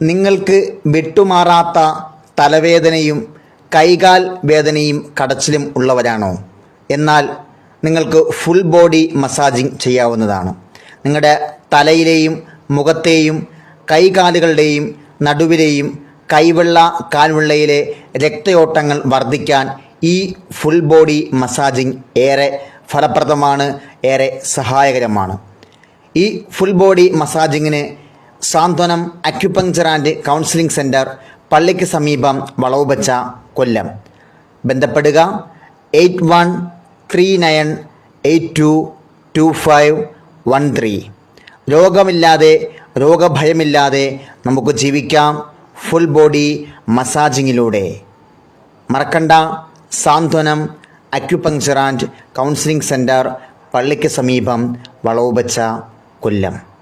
നിങ്ങൾക്ക് വിട്ടുമാറാത്ത തലവേദനയും കൈകാൽ വേദനയും കടച്ചിലും ഉള്ളവരാണോ? എന്നാൽ നിങ്ങൾക്ക് ഫുൾ ബോഡി മസാജിങ് ചെയ്യാവുന്നതാണ്. നിങ്ങളുടെ തലയിലെയും മുഖത്തെയും കൈകാലുകളുടെയും നടുവിലെയും കൈവെള്ള കാൽവെള്ളയിലെ രക്തയോട്ടങ്ങൾ വർദ്ധിക്കാൻ ഈ ഫുൾ ബോഡി മസാജിങ് ഏറെ ഫലപ്രദമാണ്, ഏറെ സഹായകരമാണ്. ഈ ഫുൾ ബോഡി മസാജിങ്ങിന് Santhwanam acupuncture and counselling centre, പള്ളിക്ക് സമീപം വളവുബച്ച, കൊല്ലം. ബന്ധപ്പെടുക 8139822513. രോഗമില്ലാതെ രോഗഭയമില്ലാതെ നമുക്ക് ജീവിക്കാം ഫുൾ ബോഡി മസാജിങ്ങിലൂടെ. മറക്കണ്ട, Santhwanam acupuncture and counselling centre, പള്ളിക്ക് സമീപം വളവുബച്ച, കൊല്ലം.